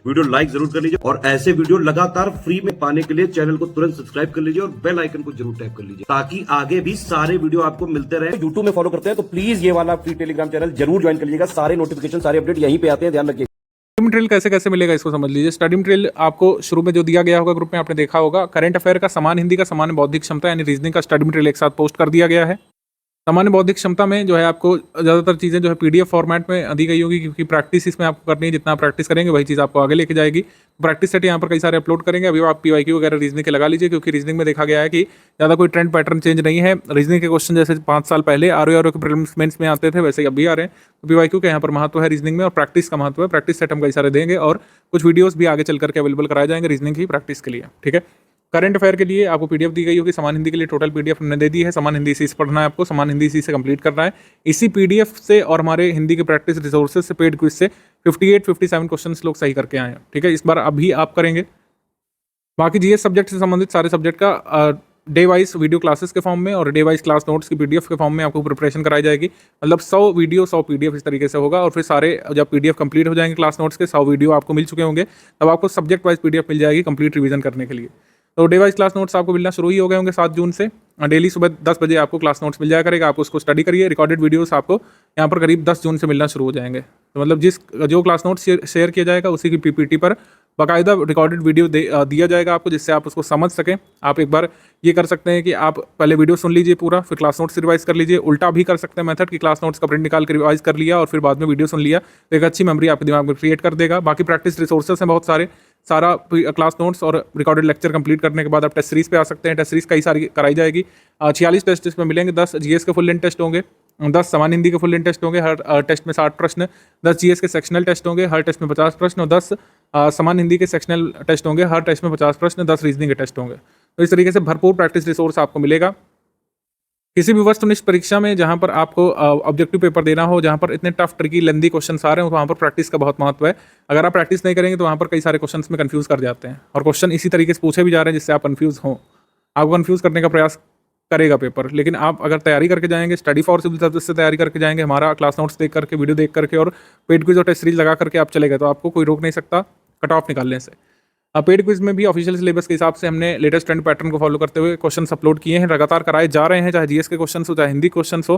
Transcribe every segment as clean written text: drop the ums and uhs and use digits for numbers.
Video like जरूर कर लीजिए और ऐसे वीडियो लगातार फ्री में पाने के लिए चैनल को तुरंत सब्सक्राइब कर लीजिए और बेल आइकन को जरूर टैप कर लीजिए ताकि आगे भी सारे वीडियो आपको मिलते रहे। यूट्यूब में फॉलो करते हैं तो प्लीज ये वाला फ्री टेलीग्राम चैनल जरूर ज्वाइन कर लीजिएगा। सारे नोटिफिकेशन सारे अपडेट यहीं पे आते हैं, ध्यान रखिए। स्टडी मटेरियल कैसे कैसे मिलेगा इसको समझ लीजिए। स्टडी मटेरियल आपको शुरू में जो दिया गया होगा ग्रुप में आपने देखा होगा, करंट अफेयर का, समान हिंदी का, समान बौद्धिक क्षमता यानी रीजनिंग का स्टडी मटेरियल एक साथ पोस्ट कर दिया गया है। सामान्य बौद्धिक क्षमता में जो है आपको ज़्यादातर चीज़ें जो है पीडीएफ फॉर्मेट में दी गई होगी, क्योंकि प्रैक्टिस इसमें आपको करनी है। जितना आप प्रैक्टिस करेंगे वही चीज़ आपको आगे लेके जाएगी। प्रैक्टिस सेट यहाँ पर कई सारे अपलोड करेंगे। अभी आप पीवाईक्यू वगैरह रीजनिंग के लगा लीजिए, क्योंकि रीजनिंग में देखा गया है कि ज़्यादा कोई ट्रेंड पैटर्न चेंज नहीं है। रीजनिंग के क्वेश्चन जैसे 5 साल पहले आरओ के प्रीलिम्स मेंस में आते थे वैसे ही अब भी आ रहे हैं। तो पीवाईक्यू का यहाँ पर महत्व है रीजनिंग में, और प्रैक्टिस का महत्व है। प्रैक्टिस सेट हम कई सारे देंगे और कुछ वीडियोज़ भी आगे चल करके अवेलेबल कराए जाएंगे रीजनिंग की प्रैक्टिस के लिए, ठीक है। करंट अफेयर के लिए आपको पीडीएफ दी गई होगी। समान हिंदी के लिए टोटल पीडीएफ हमने दे दी है। समान हिंदी इसी से पढ़ना है आपको, समान हिंदी इसी से कंप्लीट करना है। इसी पीडीएफ से और हमारे हिंदी के प्रैक्टिस रिसोर्सेज से, पेड क्विज से 58-57 क्वेश्चंस लोग सही करके आए हैं, ठीक है। इस बार अभी आप करेंगे। बाकी जीएस सब्जेक्ट से संबंधित सारे सब्जेक्ट का डे वाइज वीडियो क्लासेस के फॉर्म में और डे वाइज क्लास नोट्स की पीडीएफ के फॉर्म में आपको प्रिपरेशन कराई जाएगी। मतलब 100 वीडियो 100 पीडीएफ इस तरीके से होगा। और फिर सारे जब पीडीएफ कंप्लीट हो जाएंगे क्लास नोट्स के 100 वीडियो आपको मिल चुके होंगे, तब आपको सब्जेक्ट वाइज पीडीएफ मिल जाएगी कंप्लीट रिवीजन करने के लिए। तो डे वाइज क्लास नोट्स आपको मिलना शुरू ही हो गए होंगे 7 जून से। डेली सुबह 10 बजे आपको क्लास नोट्स मिल जाया करेगा। आप उसको स्टडी करिए। रिकॉर्डेड वीडियोस आपको यहाँ पर करीब 10 जून से मिलना शुरू हो जाएंगे। तो मतलब जो क्लास नोट्स शेयर किया जाएगा उसी की पीपीटी पर बाकायदा रिकॉर्डेड वीडियो दिया जाएगा आपको, जिससे आप उसको समझ सकें। आप एक बार ये कर सकते हैं कि आप पहले वीडियो सुन लीजिए पूरा, फिर क्लास नोट्स रिवाइज कर लीजिए। उल्टा भी कर सकते हैं मेथड कि क्लास नोट्स का प्रिंट निकाल कर रिवाइज कर लिया और फिर बाद में वीडियो सुन लिया, तो एक अच्छी मेमोरी आपके दिमाग में क्रिएट कर देगा। बाकी प्रैक्टिस रिसोर्सेस हैं बहुत सारे। सारा क्लास नोट्स और रिकॉर्डेड लेक्चर कंप्लीट करने के बाद आप टेस्ट सीरीज पे आ सकते हैं। टेस्ट सीरीज कई सारी कराई जाएगी। 46 टेस्ट इसमें मिलेंगे। 10 जीएस के फुल लेंथ टेस्ट होंगे, 10 समान हिंदी के फुल लेंथ टेस्ट होंगे। हर टेस्ट में 60 प्रश्न। 10 जीएस के सेक्शनल टेस्ट होंगे, हर टेस्ट में 50 प्रश्न। और 10 समान हिंदी के सेक्शनल टेस्ट होंगे, हर टेस्ट में 50 प्रश्न। 10 रीजनिंग के टेस्ट होंगे। तो इस तरीके से भरपूर प्रैक्टिस रिसोर्स आपको मिलेगा। किसी भी वस्तुनिष्ठ परीक्षा में जहाँ पर आपको ऑब्जेक्टिव पेपर देना हो, जहाँ पर इतने टफ ट्रिकी लेंदी क्वेश्चन आ रहे हो, वहाँ पर प्रैक्टिस का बहुत महत्व है। अगर आप प्रैक्टिस नहीं करेंगे तो वहाँ पर कई सारे क्वेश्चन में कंफ्यूज कर जाते हैं, और क्वेश्चन इसी तरीके से पूछे भी जा रहे हैं जिससे आप कंफ्यूज हों। आपको कंफ्यूज करने का प्रयास करेगा पेपर। लेकिन आप अगर तैयारी करके जाएंगे, स्टडी फॉर सिविल सर्विस से तैयारी करके जाएंगे, हमारा क्लास नोट्स देख करके, वीडियो देख करके और पेड क्विज और टेस्ट सीरीज लगा करके आप चले गए, तो आपको कोई रोक नहीं सकता कट ऑफ निकालने से। पेड क्विज में भी ऑफिशियल सिलेबस के हिसाब से हमने लेटेस्ट ट्रेंड पैटर्न को फॉलो करते हुए क्वेश्चन अपलोड किए हैं, लगातार कराए जा रहे हैं। चाहे जीएस के क्वेश्चन हो, चाहे हिंदी क्वेश्चन हो।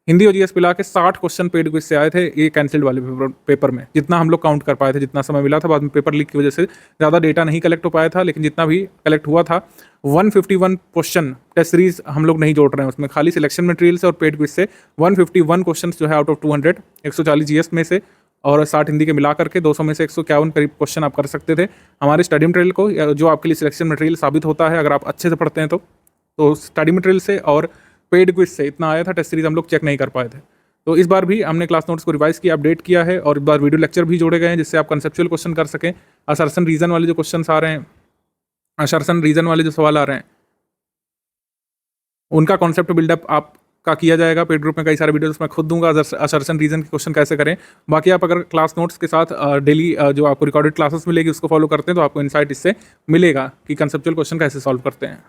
हिंदी और जीएस मिला के 60 क्वेश्चन पेड क्विज से आए थे ये कैंसिल्ड वाले पेपर में, जितना हम लोग काउंट कर पाए थे, जितना समय मिला था। बाद में पेपर लीक की वजह से ज़्यादा डेटा नहीं कलेक्ट हो पाया था, लेकिन जितना भी कलेक्ट हुआ था 151 क्वेश्चन टेस्ट सीरीज हम लोग नहीं जोड़ रहे हैं उसमें, खाली सिलेक्शन मटेरियल से और पेड क्विज से 151 क्वेश्चन जो है आउट ऑफ 200, 140 जीएस में से और 60 हिंदी के मिला करके 200 में से 151 करीब क्वेश्चन आप कर सकते थे हमारे स्टडी मटेरियल को, जो आपके लिए सिलेक्शन मटेरियल साबित होता है अगर आप अच्छे से पढ़ते हैं तो स्टडी मटेरियल से और पेड क्विज से इतना आया था। टेस्ट सीरीज हम लोग चेक नहीं कर पाए थे। तो इस बार भी हमने क्लास नोट्स को रिवाइज किया, अपडेट किया है, और इस बार वीडियो लेक्चर भी जोड़े गए हैं जिससे आप कंसेप्चुअल क्वेश्चन कर सकें। असर्शन रीजन वाले जो क्वेश्चन आ रहे हैं, असर्शन रीजन वाले जो सवाल आ रहे हैं, उनका कॉन्सेप्ट बिल्डअप आप का किया जाएगा। पेड ग्रुप में कई सारे वीडियोस मैं खुद दूंगा असर्शन रीजन के क्वेश्चन कैसे करें। बाकी आप अगर क्लास नोट्स के साथ डेली जो आपको रिकॉर्डेड क्लासेस मिलेगी उसको फॉलो करते हैं तो आपको इनसाइट इससे मिलेगा कि कंसेप्चुअल क्वेश्चन कैसे सॉल्व करते हैं।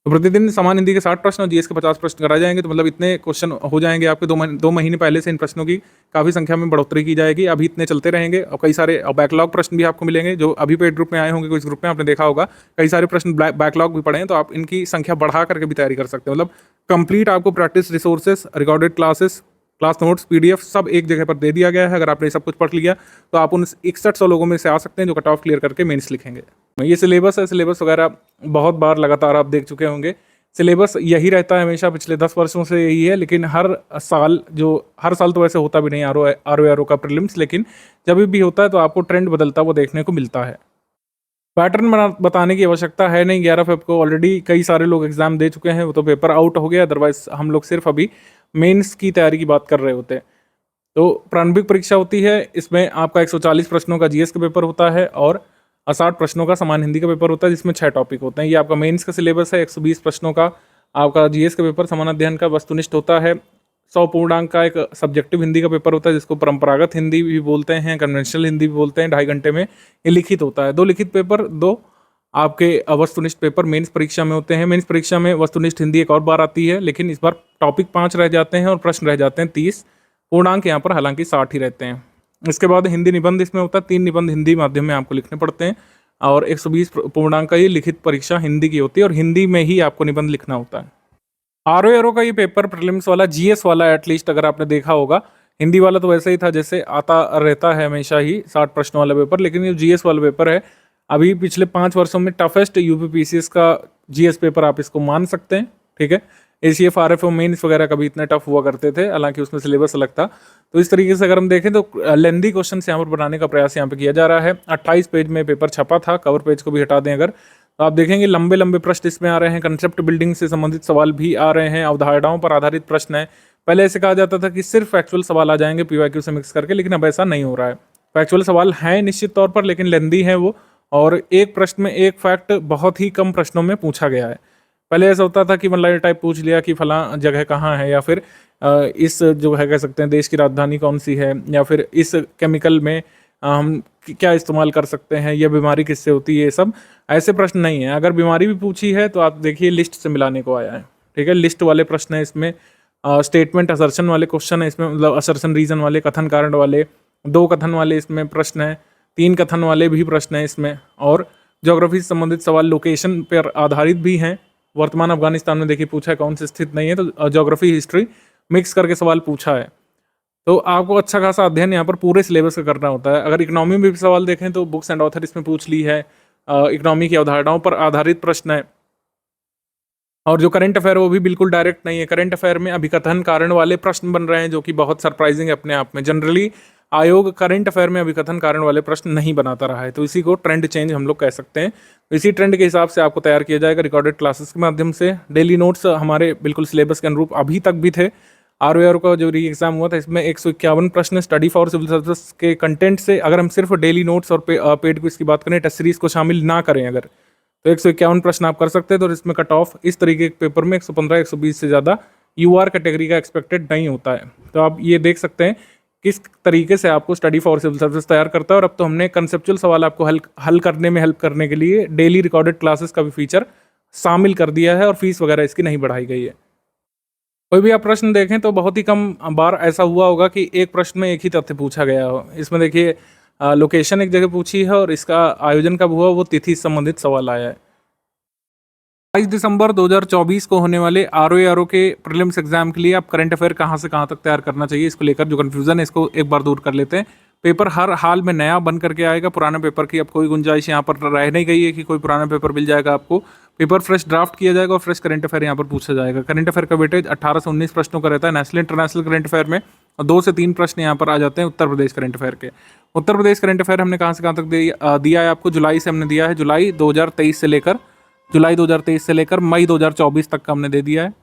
तो प्रतिदिन समान हिंदी के 60 प्रश्न और जीएस के 50 प्रश्न कराए जाएंगे। तो मतलब इतने क्वेश्चन हो जाएंगे आपके 2 महीने पहले से इन प्रश्नों की काफ़ी संख्या में बढ़ोतरी की जाएगी। अभी इतने चलते रहेंगे और कई सारे बैकलॉग प्रश्न भी आपको मिलेंगे जो अभी पेड ग्रुप में आए होंगे। कुछ ग्रुप में आपने देखा होगा कई सारे प्रश्न बैकलॉग भी पड़े हैं, तो आप इनकी संख्या बढ़ा करके भी तैयारी कर सकते हैं। मतलब कंप्लीट आपको practice resources, recorded classes, class notes, PDF सब एक जगह पर दे दिया गया है। अगर आपने सब कुछ पढ़ लिया तो आप उन 6100 लोगों में से आ सकते हैं जो कट ऑफ क्लियर करके मेंस लिखेंगे। ये सिलेबस है, सिलेबस वगैरह बहुत बार लगातार आप देख चुके होंगे। सिलेबस यही रहता है हमेशा, पिछले 10 वर्षों से यही है। लेकिन हर साल तो वैसे होता भी नहीं आरओ का प्रीलिम्स, लेकिन जब भी होता है तो आपको ट्रेंड बदलता वो देखने को मिलता है। पैटर्न बताने की आवश्यकता है नहीं। 11 फ़रवरी को ऑलरेडी कई सारे लोग एग्जाम दे चुके हैं, वो तो पेपर आउट हो गया। अदरवाइज हम लोग सिर्फ अभी मेंस की तैयारी की बात कर रहे होते हैं। तो प्रारंभिक परीक्षा होती है, इसमें आपका 140 प्रश्नों का जीएस का पेपर होता है और 60 प्रश्नों का समान हिंदी का पेपर होता है, जिसमें 6 टॉपिक होते हैं। ये आपका मेंस का सिलेबस है। 120 प्रश्नों का आपका जीएस का पेपर समान अध्ययन का वस्तुनिष्ठ होता है। 100 पूर्णांक का एक सब्जेक्टिव हिंदी का पेपर होता है जिसको परंपरागत हिंदी भी बोलते हैं, कन्वेंशनल हिंदी भी बोलते हैं। 2.5 घंटे में ये लिखित होता है। 2 लिखित पेपर, 2 आपके वस्तुनिष्ठ पेपर मेंस परीक्षा में होते हैं। मेंस परीक्षा में वस्तुनिष्ठ हिंदी एक और बार आती है, लेकिन इस बार टॉपिक 5 रह जाते हैं और प्रश्न रह जाते हैं 30। पूर्णांक यहाँ पर हालांकि 60 ही रहते हैं। इसके बाद हिंदी निबंध इसमें होता है, 3 निबंध हिंदी माध्यम में आपको लिखने पड़ते हैं और 120 पूर्णांक का ये लिखित परीक्षा हिंदी की होती है और हिंदी में ही आपको निबंध लिखना होता है। आरओ का ये पेपर प्रीलिम्स वाला जीएस वाला एटलीस्ट अगर आपने देखा होगा, हिंदी वाला तो वैसे ही था जैसे आता रहता है हमेशा ही 60 प्रश्न वाला पेपर, लेकिन ये जीएस वाला पेपर है अभी पिछले 5 वर्षों में टफेस्ट यूपीपीसीएस का जीएस पेपर आप इसको मान सकते हैं। ठीक है, एसीएफ आरएफओ मेंस वगैरह कभी इतने टफ हुआ करते थे, हालांकि उसमें सिलेबस अलग था। तो इस तरीके से अगर हम देखें तो लेंदी क्वेश्चन यहाँ पर बनाने का प्रयास यहाँ पे किया जा रहा है। 28 पेज में पेपर छपा था, कवर पेज को भी हटा दें अगर, तो आप देखेंगे लंबे लंबे प्रश्न इसमें आ रहे हैं, कंसेप्ट बिल्डिंग से संबंधित सवाल भी आ रहे हैं, अवधारणाओं पर आधारित प्रश्न है। पहले ऐसे कहा जाता था कि सिर्फ फैक्चुअल सवाल आ जाएंगे पीवाईक्यू से मिक्स करके, लेकिन अब ऐसा नहीं हो रहा है। फैक्चुअल सवाल हैं निश्चित तौर पर, लेकिन लेंदी है वो, और एक प्रश्न में एक फैक्ट बहुत ही कम प्रश्नों में पूछा गया है। पहले ऐसा होता था कि वन लाइन टाइप पूछ लिया कि फला जगह कहाँ है, या फिर इस जो है कह सकते हैं देश की राजधानी कौन सी है, या फिर इस केमिकल में हम क्या इस्तेमाल कर सकते हैं, यह बीमारी किससे होती है। ये सब ऐसे प्रश्न नहीं है। अगर बीमारी भी पूछी है तो आप देखिए लिस्ट से मिलाने को आया है। ठीक है, लिस्ट वाले प्रश्न है इसमें, स्टेटमेंट असर्शन वाले क्वेश्चन है इसमें, मतलब असर्शन रीजन वाले, कथन कारण वाले, 2 कथन वाले इसमें प्रश्न है, 3 कथन वाले भी प्रश्न है इसमें, और ज्योग्राफी से संबंधित सवाल लोकेशन पर आधारित भी हैं। वर्तमान अफगानिस्तान में देखिए पूछा है कौन से स्थित नहीं है, तो ज्योग्राफी हिस्ट्री मिक्स करके सवाल पूछा है। तो आपको अच्छा खासा अध्ययन यहाँ पर पूरे सिलेबस का करना होता है। अगर इकोनॉमी में भी सवाल देखें तो बुक्स एंड ऑथर इसमें पूछ ली है, इकोनॉमी की अवधारणाओं पर आधारित प्रश्न है। और जो करंट अफेयर वो भी बिल्कुल डायरेक्ट नहीं है। करंट अफेयर में अभिकथन कारण वाले प्रश्न बन रहे हैं, जो कि बहुत सरप्राइजिंग है अपने आप में। जनरली आयोग करंट अफेयर में अभिकथन कारण वाले प्रश्न नहीं बनाता रहा है, तो इसी को ट्रेंड चेंज हम लोग कह सकते हैं। तो इसी ट्रेंड के हिसाब से आपको तैयार किया जाएगा रिकॉर्डेड क्लासेस के माध्यम से। डेली नोट्स हमारे बिल्कुल सिलेबस के अनुरूप अभी तक भी थे। आरओ का जो री एग्जाम हुआ था इसमें 151 प्रश्न स्टडी फॉर सिविल सर्विस के कंटेंट से, अगर हम सिर्फ डेली नोट्स और पेड क्विज की बात करें, टेस्ट सीरीज को शामिल ना करें अगर, तो 151 प्रश्न आप कर सकते हैं। तो इसमें कट ऑफ इस तरीके के पेपर में 115-120 से ज़्यादा यूआर कैटेगरी का एक्सपेक्टेड नहीं होता है। तो आप ये देख सकते हैं किस तरीके से आपको स्टडी फॉर सिविल सर्विस तैयार करता है। और अब तो हमने कंसेप्चुअल सवाल आपको हल करने में हेल्प करने के लिए डेली रिकॉर्डेड क्लासेस का भी फीचर शामिल कर दिया है, और फीस वगैरह इसकी नहीं बढ़ाई गई है। कोई भी आप प्रश्न देखें तो बहुत ही कम बार ऐसा हुआ होगा कि एक प्रश्न में एक ही तथ्य पूछा गया हो। इसमें देखिए लोकेशन एक जगह पूछी है और इसका आयोजन कब हुआ वो तिथि संबंधित सवाल आया है। 22 दिसंबर 2024 को होने वाले आरओ के प्रीलिम्स एग्जाम के लिए आप करंट अफेयर कहाँ से कहाँ तक तैयार करना चाहिए, इसको लेकर जो कन्फ्यूजन है इसको एक बार दूर कर लेते हैं। पेपर हर हाल में नया बन करके आएगा, पुराने पेपर की अब कोई गुंजाइश यहाँ पर रह नहीं गई है कि कोई पुराना पेपर मिल जाएगा आपको। पेपर फ्रेश ड्राफ्ट किया जाएगा और फ्रेश करंट अफेयर यहाँ पर पूछा जाएगा। करंट अफेयर का वेटेज 18 से 19 प्रश्नों का रहता है नेशनल इंटरनेशनल करंट अफेयर में, और 2 से 3 प्रश्न यहाँ पर आ जाते हैं उत्तर प्रदेश करंट अफेयर के। उत्तर प्रदेश करंट अफेयर हमने कहाँ से कहाँ तक दिया है आपको, जुलाई से हमने दिया है, जुलाई 2023 से लेकर मई 2024 तक का हमने दे दिया है।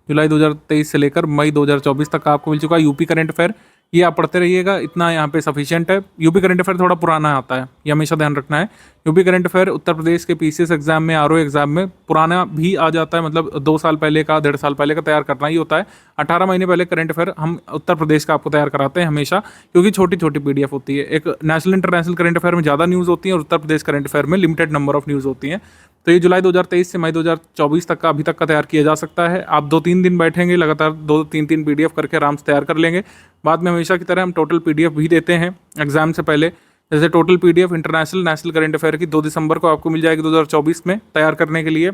जुलाई 2023 से लेकर मई 2024 तक का आपको मिल चुका है। यूपी करंट अफेयर ये आप पढ़ते रहिएगा, इतना यहाँ पे सफिशिएंट है। यूपी करंट अफेयर थोड़ा पुराना आता है, ये हमेशा ध्यान रखना है। UP current affair Uttar Pradesh के पीसीएस एग्जाम में, आरओ एग्जाम में पुराना भी आ जाता है, मतलब 2 साल पहले का, 1.5 साल पहले का तैयार करना ही होता है। 18 महीने पहले करंट अफेयर हम उत्तर प्रदेश का आपको तैयार कराते हैं हमेशा, क्योंकि छोटी छोटी पीडीएफ होती है। एक नेशनल इंटरनेशनल करंट अफेयर में ज़्यादा न्यूज़ होती है और उत्तर प्रदेश करंट अफेयर में लिमिटेड नंबर ऑफ न्यूज़ होती हैं। तो ये जुलाई 2023 से मई 2024 तक का अभी तक का तैयार किया जा सकता है। आप 2-3 दिन बैठेंगे, लगातार 2-3 पीडीएफ करके आराम से तैयार कर लेंगे। बाद में हमेशा की तरह हम टोटल पीडीएफ भी देते हैं एग्जाम से पहले। जैसे total PDF international national current affair की 2 दिसंबर को आपको मिल जाएगी 2024 में तैयार करने के लिए।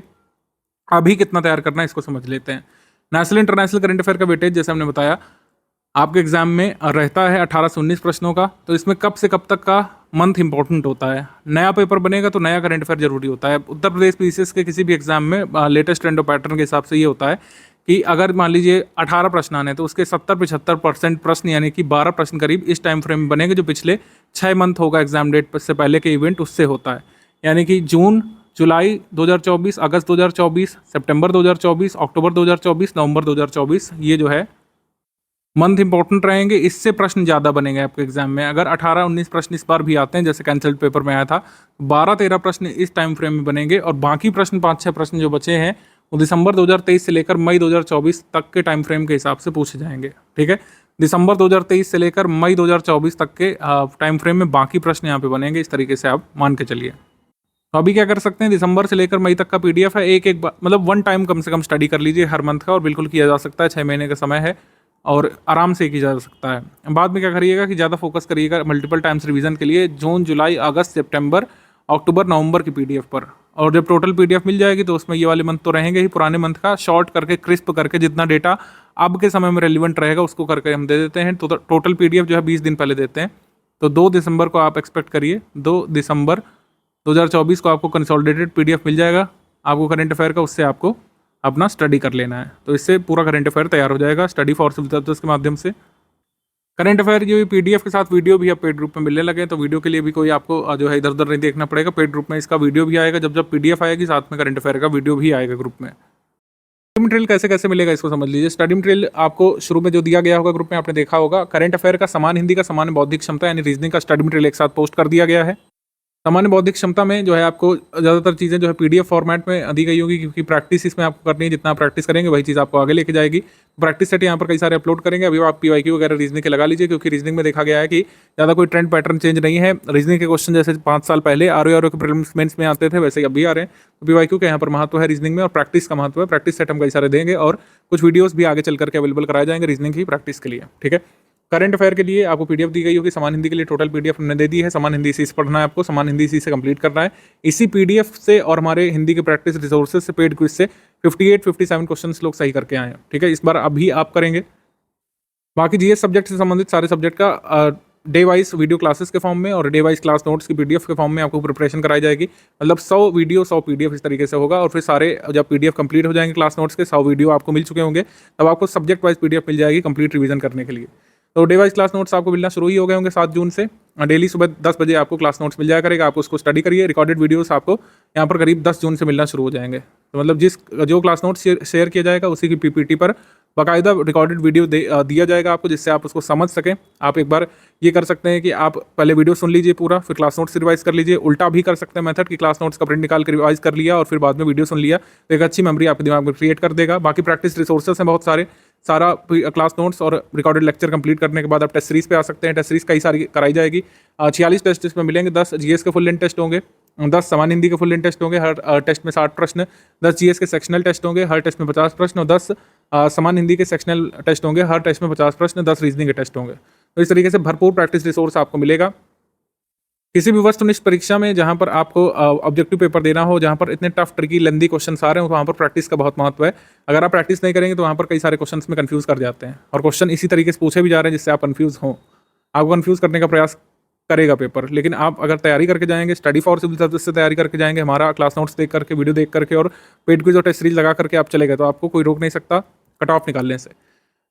अभी कितना तैयार करना है इसको समझ लेते हैं। नेशनल इंटरनेशनल करंट अफेयर का वेटेज जैसे हमने बताया आपके एग्जाम में रहता है 18 से 19 प्रश्नों का। तो इसमें कब से कब तक का मंथ इंपॉर्टेंट होता है। नया पेपर बनेगा तो नया करंट अफेयर जरूरी होता है। उत्तर प्रदेश पीसीएस के किसी भी एग्जाम में लेटेस्ट ट्रेंड और पैटर्न के हिसाब से ये होता है कि अगर मान लीजिए 18 प्रश्न आने तो उसके 70-75% प्रश्न यानी कि 12 प्रश्न करीब इस टाइम फ्रेम में बनेंगे जो पिछले 6 मंथ होगा एग्जाम डेट से पहले के इवेंट उससे होता है। यानी कि जून, जुलाई 2024, अगस्त 2024, सितंबर 2024, अक्टूबर 2024, नवंबर 2024, ये जो है मंथ इंपॉर्टेंट रहेंगे। इससे प्रश्न ज़्यादा बनेंगे आपके एग्जाम में। अगर 18-19 प्रश्न इस बार भी आते हैं जैसे कैंसल्ड पेपर में आया था, 12-13 प्रश्न इस टाइम फ्रेम में बनेंगे और बाकी प्रश्न 5-6 प्रश्न जो बचे हैं वो दिसंबर 2023 से लेकर मई 2024 तक के टाइम फ्रेम के हिसाब से पूछे जाएंगे। ठीक है, दिसंबर 2023 से लेकर मई 2024 तक के टाइम फ्रेम में बाकी प्रश्न यहाँ पे बनेंगे। इस तरीके से आप मान के चलिए। तो अभी क्या कर सकते हैं, दिसंबर से लेकर मई तक का पीडीएफ है, एक मतलब 1 टाइम कम से कम स्टडी कर लीजिए हर मंथ का, और बिल्कुल किया जा सकता है। 6 महीने का समय है, और आराम से किया जा सकता है। बाद में क्या करिएगा कि ज़्यादा फोकस करिएगा मल्टीपल टाइम्स रिवीजन के लिए जून, जुलाई, अगस्त, सितंबर, अक्टूबर, नवंबर की पीडीएफ पर। और जब टोटल पीडीएफ मिल जाएगी तो उसमें ये वाले मंथ तो रहेंगे ही, पुराने मंथ का शॉर्ट करके क्रिस्प करके जितना डेटा अब के समय में रेलिवेंट रहेगा उसको करके हम दे देते हैं। तो टोटल पीडीएफ जो है 20 दिन पहले देते हैं। तो 2 दिसंबर को आप एक्सपेक्ट करिए, 2 दिसंबर 2024 को आपको कंसोलिडेटेड पीडीएफ मिल जाएगा आपको करंट अफेयर का, उससे आपको अपना स्टडी कर लेना है। तो इससे पूरा करंट अफेयर तैयार हो जाएगा स्टडी फॉर सिविल सर्विसेज के माध्यम से। करंट अफेयर जो पीडीएफ के साथ वीडियो भी अब पेड ग्रुप में मिलने लगे हैं, तो वीडियो के लिए भी कोई आपको जो है इधर उधर नहीं देखना पड़ेगा। पेड ग्रुप में इसका वीडियो भी आएगा, जब जब पीडीएफ आएगी साथ में करंट अफेयर का वीडियो भी आएगा ग्रुप में। स्टडी मटेरियल कैसे कैसे मिलेगा इसको समझ लीजिए। स्टडी मटेरियल आपको शुरू में जो दिया गया होगा ग्रुप में आपने देखा होगा, करंट अफेयर का, समान हिंदी का, समान बौद्धिक क्षमता यानी रीजनिंग का स्टडी मटेरियल एक साथ पोस्ट कर दिया गया है। सामान्य बौद्धिक क्षमता में जो है आपको ज़्यादातर चीज़ें जो है पीडीएफ फॉर्मेट में दी गई होगी, क्योंकि प्रैक्टिस इसमें आपको करनी है। जितना आप प्रैक्टिस करेंगे वही चीज़ आपको आगे लेके जाएगी। प्रैक्टिस सेट यहाँ पर कई सारे अपलोड करेंगे। अभी आप पीवाईक्यू वगैरह रीजनिंग के लगा लीजिए, क्योंकि रीजनिंग में देखा गया है कि ज़्यादा कोई ट्रेंड पैटर्न चेंज नहीं है। रीजनिंग के क्वेश्चन जैसे 5 साल पहले आरओ के प्रीलिम्स मेंस में आते थे वैसे ही अब भी आ रहे हैं। तो पीवाईक्यू का यहाँ पर महत्व है रीजनिंग में, और प्रैक्टिस का महत्व है। प्रैक्टिस सेट हम कई सारे देंगे और कुछ वीडियोज़ भी आगे चल करके अवेलेबल कराए जाएंगे रीजनिंग की प्रैक्टिस के लिए। ठीक है, करंट अफेयर के लिए आपको पीडीएफ दी गई होगी। समान हिंदी के लिए टोटल पीडीएफ हमने दे दी है। समान हिंदी इसी से पढ़ना है आपको, समान हिंदी इसी से कंप्लीट करना है। इसी पीडीएफ से और हमारे हिंदी के प्रैक्टिस रिसोर्सेज से पेड क्विज से 58-57 क्वेश्चंस लोग सही करके आए हैं। ठीक है, इस बार अभी आप करेंगे। बाकी जीएस सब्जेक्ट से संबंधित सारे सब्जेक्ट का डे वाइज वीडियो क्लासेस के फॉर्म में और डे वाइज क्लास नोट्स की पीडीएफ के फॉर्म में आपको प्रिपरेशन कराई जाएगी। मतलब 100 वीडियो 100 पीडीएफ इस तरीके से होगा। और फिर सारे जब पीडीएफ कंप्लीट हो जाएंगे क्लास नोट्स के 100 वीडियो आपको मिल चुके होंगे, तब आपको सब्जेक्ट वाइज पीडीएफ मिल जाएगी कंप्लीट रिवीजन करने के लिए। तो डे वाइज क्लास नोट्स आपको मिलना शुरू ही हो गए होंगे 7 जून से। डेली सुबह 10 बजे आपको क्लास नोट्स मिल जाया करेगा, आप उसको स्टडी करिए। रिकॉर्डेड वीडियोस आपको यहाँ पर करीब 10 जून से मिलना शुरू हो जाएंगे। तो मतलब जो क्लास नोट्स शेयर किया जाएगा उसी की पीपीटी पर बाकायदा रिकॉर्डेड वीडियो दिया जाएगा आपको, जिससे आप उसको समझ सकें। आप एक बार ये कर सकते हैं कि आप पहले वीडियो सुन लीजिए पूरा, फिर क्लास नोट्स रिवाइज कर लीजिए। उल्टा भी कर सकते हैं मेथड कि क्लास नोट्स का प्रिंट निकाल कर रिवाइज कर लिया और फिर बाद में वीडियो सुन लिया, तो एक अच्छी मेमोरी आपके दिमाग में क्रिएट कर देगा। बाकी प्रैक्टिस रिसोर्सेस हैं बहुत सारे, सारा क्लास नोट्स और रिकॉर्डेड लेक्चर कंप्लीट करने के बाद आप टेस्ट सीरीज पे आ सकते हैं। टेस्ट सीरीज कई सारी कराई जाएगी। 46 टेस्ट इसमें मिलेंगे। 10 जीएस के फुल लेंथ टेस्ट होंगे, 10 समान हिंदी के फुल लेंथ टेस्ट होंगे। हर टेस्ट में 60 प्रश्न, 10 जीएस के सेक्शनल टेस्ट होंगे, हर टेस्ट में 50 प्रश्न, और 10 समान हिंदी के सेक्शनल टेस्ट होंगे, हर टेस्ट में 50 प्रश्न, 10 रीजनिंग के टेस्ट होंगे। तो इस तरीके से भरपूर प्रैक्टिस रिसोर्स आपको मिलेगा। किसी भी वस्तुनिष्ठ परीक्षा में जहाँ पर आपको ऑब्जेक्टिव पेपर देना हो, जहाँ पर इतने टफ ट्रिकी लेंदी क्वेश्चन आ रहे हो, वहाँ पर प्रैक्टिस का बहुत महत्व है। अगर आप प्रैक्टिस नहीं करेंगे तो वहाँ पर कई सारे क्वेश्चंस में कंफ्यूज कर जाते हैं, और क्वेश्चन इसी तरीके से पूछे भी जा रहे हैं जिससे आप कंफ्यूज हों। आपको कंफ्यूज करने का प्रयास करेगा पेपर। लेकिन आप अगर तैयारी करके जाएंगे, स्टडी फॉर सिविल सर्विस से तैयारी करके जाएंगे, हमारा क्लास नोट्स देख करके, वीडियो देख करके और पेड क्विज और टेस्ट सीरीज लगा करके आप चले गए, तो आपको कोई रोक नहीं सकता कट ऑफ निकालने से।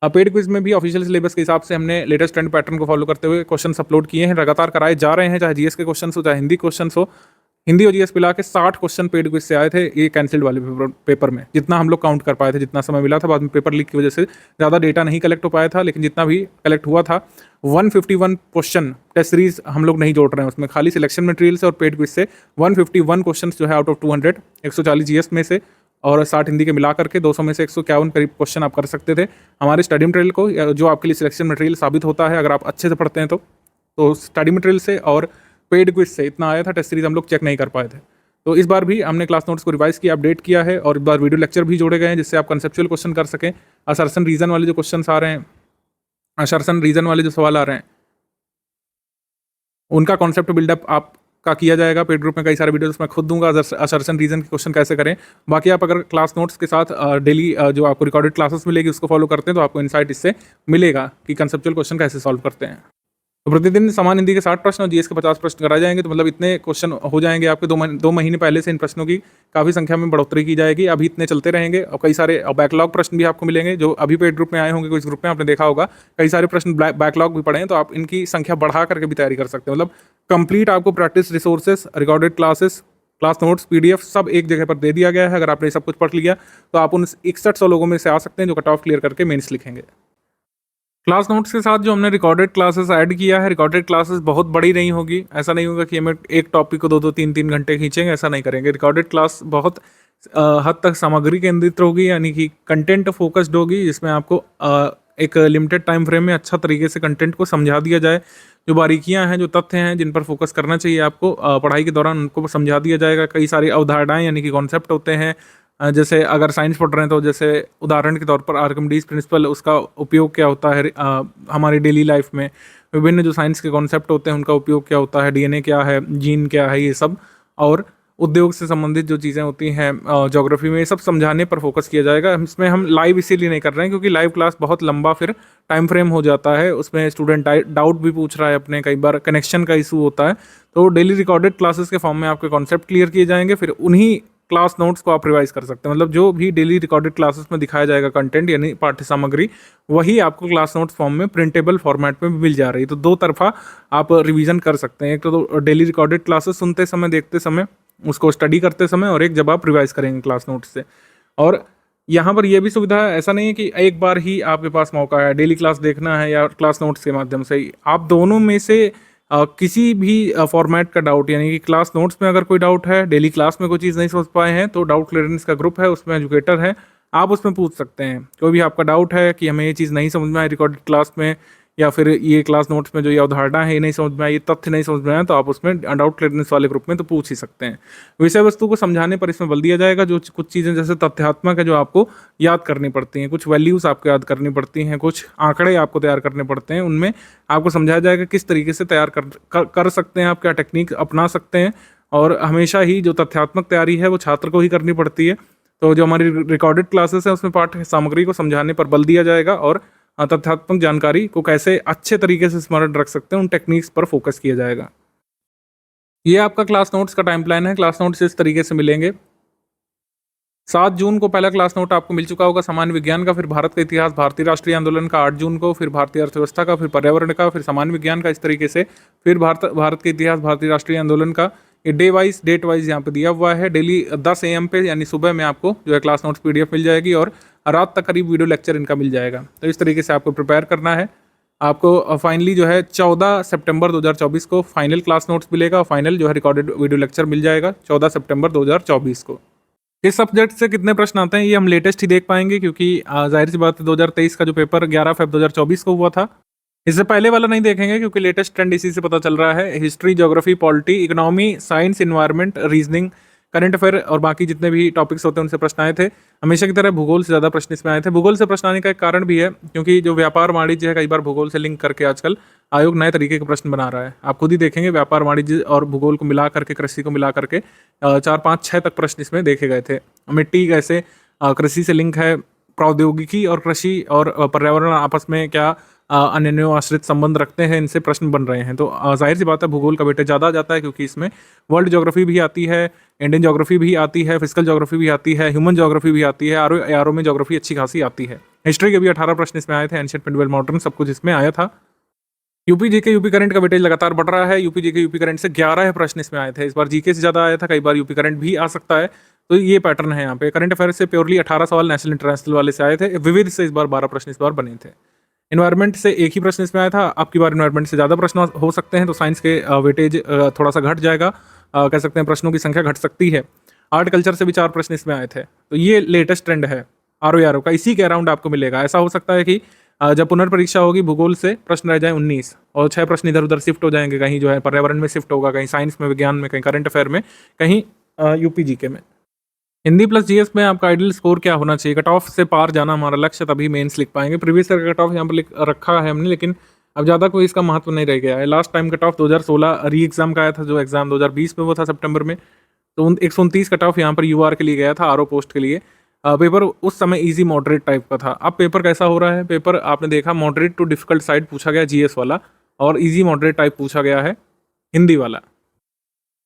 पेड क्विज में भी ऑफिशियल सिलेबस के हिसाब से हमने लेटेस्ट ट्रेंड पैटर्न को फॉलो करते हुए क्वेश्चन अपलोड किए हैं, लगातार कराए जा रहे हैं। चाहे जीएस के क्वेश्चन हो, चाहे हिंदी क्वेश्चन हो, हिंदी और जीएस मिला के 60 क्वेश्चन पेड क्विज से आए थे ये कैंसिल्ड वाले पेपर में। जितना हम लोग काउंट कर पाए थे, जितना समय मिला था, बाद में पेपर लीक की वजह से ज़्यादा डेटा नहीं कलेक्ट हो पाया था, लेकिन जितना भी कलेक्ट हुआ था 151 क्वेश्चन टेस्ट सीरीज हम लोग नहीं जोड़ रहे हैं उसमें, खाली सिलेक्शन मटेरियल से और पेड क्विज से 151 क्वेश्चन जो है आउट ऑफ 200, 140 जीएस में से और 60 हिंदी के मिला करके 200 में से 151 करीब क्वेश्चन आप कर सकते थे हमारे स्टडी मटेरियल को, जो आपके लिए सिलेक्शन मटेरियल साबित होता है अगर आप अच्छे से पढ़ते हैं तो स्टडी मटेरियल से और पेड क्विज से इतना आया था। टेस्ट सीरीज हम लोग चेक नहीं कर पाए थे। तो इस बार भी हमने क्लास नोट्स को रिवाइज किया, अपडेट किया है, और इस बार वीडियो लेक्चर भी जोड़े गए हैं जिससे आप कंसेप्चुअल क्वेश्चन कर सकें। असर्सन रीजन वाले जो क्वेश्चन आ रहे हैं, असर्सन रीजन वाले जो सवाल आ रहे हैं, उनका कॉन्सेप्ट बिल्डअप आपका किया जाएगा। पेड ग्रुप में कई सारे वीडियोस मैं खुद दूंगा असर्सन रीजन के क्वेश्चन कैसे करें। बाकी आप अगर क्लास नोट्स के साथ डेली जो आपको रिकॉर्डेड क्लासेस मिलेगी उसको फॉलो करते हैं तो आपको इनसाइट इससे मिलेगा कि कंसेप्चुअल क्वेश्चन कैसे सॉल्व करते हैं। तो प्रतिदिन समान हिंदी के 60 प्रश्न और जीएस के 50 प्रश्न कराए जाएंगे, तो मतलब इतने क्वेश्चन हो जाएंगे आपके 2 महीने पहले से इन प्रश्नों की काफ़ी संख्या में बढ़ोतरी की जाएगी। अभी इतने चलते रहेंगे और कई सारे बैकलॉग प्रश्न भी आपको मिलेंगे जो अभी पेड ग्रुप में आए होंगे। कुछ ग्रुप में आपने देखा होगा कई सारे प्रश्न बैकलॉग भी पड़े हैं, तो आप इनकी संख्या बढ़ा करके भी तैयारी कर सकते हैं। मतलब कंप्लीट आपको practice resources, recorded classes, class notes, PDF सब एक जगह पर दे दिया गया है। अगर आपने सब कुछ पढ़ लिया तो आप उन 6100 लोगों में से आ सकते हैं जो कट ऑफ क्लियर करके मेंस लिखेंगे। क्लास नोट्स के साथ जो हमने रिकॉर्डेड क्लासेस ऐड किया है, रिकॉर्डेड क्लासेस बहुत बड़ी नहीं होगी। ऐसा नहीं होगा कि हमें एक टॉपिक को 2-2, 3-3 घंटे खींचेंगे, ऐसा नहीं करेंगे। रिकॉर्डेड क्लास बहुत हद तक सामग्री केंद्रित होगी, यानी कि कंटेंट फोकस्ड होगी, जिसमें आपको एक लिमिटेड टाइम फ्रेम में अच्छा तरीके से कंटेंट को समझा दिया जाए। जो बारीकियां हैं, जो तथ्य हैं जिन पर फोकस करना चाहिए आपको पढ़ाई के दौरान, उनको समझा दिया जाएगा। कई सारी अवधारणाएं यानी कि कॉन्सेप्ट होते हैं, जैसे अगर साइंस पढ़ रहे हैं तो जैसे उदाहरण के तौर पर आर्किमिडीज प्रिंसिपल, उसका उपयोग क्या होता है हमारी डेली लाइफ में, विभिन्न जो साइंस के कॉन्सेप्ट होते हैं उनका उपयोग क्या होता है, डीएनए क्या है, जीन क्या है, ये सब, और उद्योग से संबंधित जो चीज़ें होती हैं ज्योग्राफी में, ये सब समझाने पर फोकस किया जाएगा। इसमें हम लाइव इसीलिए नहीं कर रहे हैं क्योंकि लाइव क्लास बहुत लंबा फिर टाइम फ्रेम हो जाता है, उसमें स्टूडेंट डाउट भी पूछ रहा है अपने, कई बार कनेक्शन का इशू होता है। तो डेली रिकॉर्डेड क्लासेस के फॉर्म में आपके कॉन्सेप्ट क्लियर किए जाएंगे, फिर उन्हीं क्लास नोट्स को आप रिवाइज कर सकते हैं। मतलब जो भी डेली रिकॉर्डेड क्लासेस में दिखाया जाएगा कंटेंट यानी पाठ्य सामग्री, वही आपको क्लास नोट्स फॉर्म में प्रिंटेबल फॉर्मेट में भी मिल जा रही है। तो दो तरफा आप रिवीजन कर सकते हैं, एक तो डेली रिकॉर्डेड क्लासेस सुनते समय, देखते समय, उसको स्टडी करते समय, और एक जब आप रिवाइज करेंगे क्लास नोट्स से। और यहाँ पर यह भी सुविधा है, ऐसा नहीं है कि एक बार ही आपके पास मौका है डेली क्लास देखना है या क्लास नोट्स के माध्यम से ही, आप दोनों में से किसी भी फॉर्मेट का डाउट, यानी कि क्लास नोट्स में अगर कोई डाउट है, डेली क्लास में कोई चीज़ नहीं समझ पाए हैं, तो डाउट क्लियरेंस का ग्रुप है, उसमें एजुकेटर है, आप उसमें पूछ सकते हैं। कोई भी आपका डाउट है कि हमें ये चीज़ नहीं समझ में आई रिकॉर्डेड क्लास में, या फिर ये क्लास नोट्स में जो ये अवधारणा है ये नहीं समझ में आई, ये तथ्य नहीं समझ में आया, तो आप उसमें डाउट क्लियरेंस वाले ग्रुप में तो पूछ ही सकते हैं। विषय वस्तु को समझाने पर इसमें बल दिया जाएगा। जो कुछ चीज़ें जैसे तथ्यात्मक है जो आपको याद करनी पड़ती हैं, कुछ वैल्यूज़ आपको याद करनी पड़ती हैं, कुछ आंकड़े आपको तैयार करने पड़ते हैं, उनमें आपको समझाया जाएगा किस तरीके से तैयार कर सकते हैं, आप क्या टेक्निक अपना सकते हैं। और हमेशा ही जो तथ्यात्मक तैयारी है वो छात्र को ही करनी पड़ती है। तो जो हमारी रिकॉर्डेड क्लासेस हैं उसमें पाठ्य सामग्री को समझाने पर बल दिया जाएगा, और तथ्यात्मक जानकारी को कैसे अच्छे तरीके से स्मरण रख सकते हैं उन टेक्निक्स पर फोकस किया जाएगा। ये आपका क्लास नोट्स का टाइम प्लान है। क्लास नोट्स इस तरीके से मिलेंगे। 7 जून को पहला क्लास नोट आपको मिल चुका होगा सामान्य विज्ञान का, फिर भारत का इतिहास, भारतीय राष्ट्रीय आंदोलन का 8 जून को, फिर भारतीय अर्थव्यवस्था का, फिर पर्यावरण का, फिर सामान्य विज्ञान का, इस तरीके से फिर भारत के इतिहास, भारतीय राष्ट्रीय आंदोलन का। ये डेट वाइज यहाँ पे दिया हुआ है। डेली 10 AM पे यानी सुबह में आपको जो है क्लास नोट्स PDF मिल जाएगी, और रात तक करीब वीडियो लेक्चर इनका मिल जाएगा। तो इस तरीके से आपको प्रिपेयर करना है। आपको फाइनली जो है 14 सितंबर 2024 को फाइनल क्लास नोट्स मिलेगा, फाइनल जो है रिकॉर्डेड वीडियो लेक्चर मिल जाएगा 14 सितंबर 2024 को। किस सब्जेक्ट से कितने प्रश्न आते हैं ये हम लेटेस्ट ही देख पाएंगे, क्योंकि जाहिर सी बात है 2023 का जो पेपर 11 फरवरी 2024 को हुआ था, इससे पहले वाला नहीं देखेंगे क्योंकि लेटेस्ट ट्रेंड इसी से पता चल रहा है। History, geography, polity, economy, science, environment, reasoning, current affair और बाकी जितने भी टॉपिक्स होते हैं उनसे प्रश्न आए थे। हमेशा की तरह भूगोल से ज़्यादा प्रश्न इसमें आए थे। भूगोल से प्रश्न आने का एक कारण भी है क्योंकि जो व्यापार वाणिज्य है, कई बार भूगोल से लिंक करके आजकल आयोग नए तरीके के प्रश्न बना रहा है। आप खुद ही देखेंगे व्यापार वाणिज्य और भूगोल को मिला करके, कृषि को मिला करके 4, 5, 6 तक प्रश्न इसमें देखे गए थे। मिट्टी कैसे कृषि से लिंक है, प्रौद्योगिकी और कृषि और पर्यावरण आपस में क्या अन्योन्य आश्रित संबंध रखते हैं, इनसे प्रश्न बन रहे हैं। तो जाहिर सी बात है भूगोल का वेटेज ज़्यादा जाता है क्योंकि इसमें वर्ल्ड ज्योग्राफी भी आती है, इंडियन ज्योग्राफी भी आती है, फिजिकल ज्योग्राफी भी आती है, ह्यूमन ज्योग्राफी भी आती है, आरओ में ज्योग्राफी अच्छी खासी आती है। हिस्ट्री के भी 18 प्रश्न इसमें आए थे, एंशिएंट मिडिवल मॉडर्न सब कुछ इसमें आया था। यूपी जीके यूपी करंट का वेटेज लगातार बढ़ रहा है। यूपी जीके यूपी करंट से 11 प्रश्न इसमें आए थे। इस बार जीके से ज़्यादा आया था, कई बार यूपी करंट भी आ सकता है। तो ये पैटर्न है यहाँ पे। करंट अफेयर से प्योरली 18 सवाल नेशनल इंटरनेशनल वाले से आए थे। विविध से इस बार 12 प्रश्न इस बार बने थे। इन्वायरमेंट से एक ही प्रश्न इसमें आया था। अब की बार इन्वायरमेंट से ज़्यादा प्रश्न हो सकते हैं, तो साइंस के वेटेज थोड़ा सा घट जाएगा, कह सकते हैं प्रश्नों की संख्या घट सकती है। आर्ट कल्चर से भी 4 प्रश्न इसमें आए थे। तो ये लेटेस्ट ट्रेंड है आरओ का, इसी के अराउंड आपको मिलेगा। ऐसा हो सकता है कि जब पुनर्परीक्षा होगी भूगोल से प्रश्न रह जाए 19 और 6 प्रश्न इधर उधर शिफ्ट हो जाएंगे, कहीं जो है पर्यावरण में शिफ्ट होगा, कहीं साइंस में, विज्ञान में, कहीं करंट अफेयर में, कहीं यूपी जीके में। हिंदी प्लस जीएस में आपका आइडियल स्कोर क्या होना चाहिए? कट ऑफ से पार जाना हमारा लक्ष्य, तभी मेंस लिख पाएंगे। प्रीवियस ईयर का कट ऑफ यहाँ पर लिख रखा है हमने, लेकिन अब ज़्यादा कोई इसका महत्व नहीं रह गया है। लास्ट टाइम कट ऑफ 2016 री एग्जाम का आया था, जो एग्जाम 2020 में वो था सितंबर में, तो 129 कट ऑफ यहाँ पर यूआर के लिए गया था, आरओ पोस्ट के लिए। पेपर उस समय इजी मॉडरेट टाइप का था। अब पेपर कैसा हो रहा है? पेपर आपने देखा मॉडरेट टू डिफिकल्ट साइड पूछा गया जीएस वाला, और इजी मॉडरेट टाइप पूछा गया है हिंदी वाला।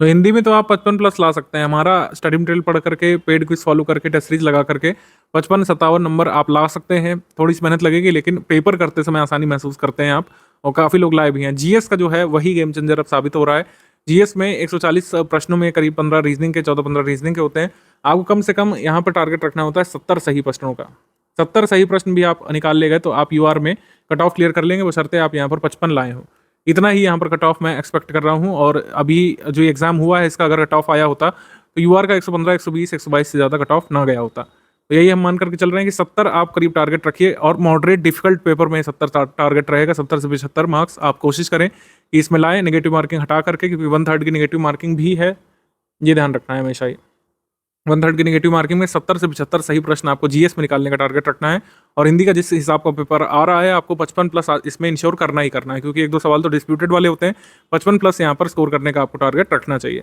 तो हिंदी में तो आप 55+ ला सकते हैं। हमारा स्टडी मटेरियल पढ़ करके, पेड क्विज फॉलो करके, टेस्ट सीरीज लगा करके 55-57 नंबर आप ला सकते हैं। थोड़ी सी मेहनत लगेगी, लेकिन पेपर करते समय आसानी महसूस करते हैं आप, और काफ़ी लोग लाए भी हैं। जीएस का जो है वही गेम चेंजर अब साबित हो रहा है। जीएस में 140 प्रश्नों में करीब 15 रीजनिंग के, 14-15 रीजनिंग के होते हैं। आपको कम से कम यहाँ पर टारगेट रखना होता है 70 सही प्रश्नों का। 70 सही प्रश्न भी आप निकाल ले गए तो आप यूआर में कट ऑफ क्लियर कर लेंगे, वो शर्ते आप यहाँ पर 55 लाए हो। इतना ही यहाँ पर कट ऑफ मैं एक्सपेक्ट कर रहा हूँ। और अभी जो एग्जाम हुआ है इसका अगर कट ऑफ आया होता तो यूआर का 115, 120, 122 से ज़्यादा कट ऑफ ना गया होता। तो यही हम मान करके चल रहे हैं कि 70 आप करीब टारगेट रखिए, और मॉडरेट डिफिकल्ट पेपर में 70 टारगेट रहेगा। 70 से 75 मार्क्स आप कोशिश करें कि इसमें लाएं, नेगेटिव मार्किंग हटा करके, क्योंकि 1/3 की नेगेटिव मार्किंग भी है, ये ध्यान रखना है हमेशा ही। 1/3 की नेगेटिव मार्किंग में 70 से 75 सही प्रश्न आपको जीएस में निकालने का टारगेट रखना है। और हिंदी का जिस हिसाब का पेपर आ रहा है, आपको 55 प्लस इसमें इंश्योर करना ही करना है, क्योंकि 1-2 सवाल तो डिस्प्यूटेड वाले होते हैं। 55 प्लस यहाँ पर स्कोर करने का आपको टारगेट रखना चाहिए।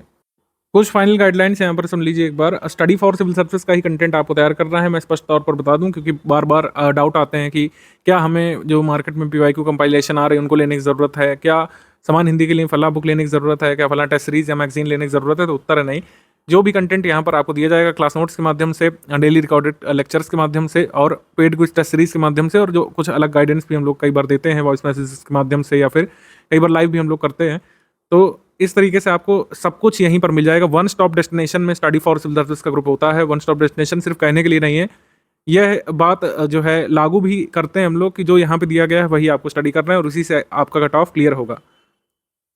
कुछ फाइनल गाइडलाइंस यहाँ पर सुन लीजिए एक बार। स्टडी फॉर सिविल सर्विस का ही कंटेंट आपको तैयार करना है, मैं स्पष्ट तौर पर बता दूं, क्योंकि बार बार डाउट आते हैं कि क्या हमें जो मार्केट में पीवाईक्यू कंपाइलेशन आ रहे हैं उनको लेने की ज़रूरत है, क्या समान हिंदी के लिए फला बुक लेने की ज़रूरत है, क्या फला टेस्ट सीरीज या मैगजीन लेने की ज़रूरत है। तो उत्तर है नहीं। जो भी कंटेंट यहाँ पर आपको दिया जाएगा क्लास नोट्स के माध्यम से, डेली रिकॉर्डेड लेक्चर्स के माध्यम से और पेड क्विज टेस्ट सीरीज के माध्यम से, और जो कुछ अलग गाइडेंस भी हम लोग कई बार देते हैं वॉइस मैसेजेस के माध्यम से, या फिर कई बार लाइव भी हम लोग करते हैं। तो इस तरीके से आपको सब कुछ यहीं पर मिल जाएगा। वन स्टॉप डेस्टिनेशन में स्टडी फॉर सिविल सर्विस का ग्रुप होता है। वन स्टॉप डेस्टिनेशन सिर्फ कहने के लिए नहीं है, यह बात जो है लागू भी करते हैं हम लोग कि जो यहाँ पे दिया गया है वही आपको स्टडी करना है और उसी से आपका कट ऑफ क्लियर होगा।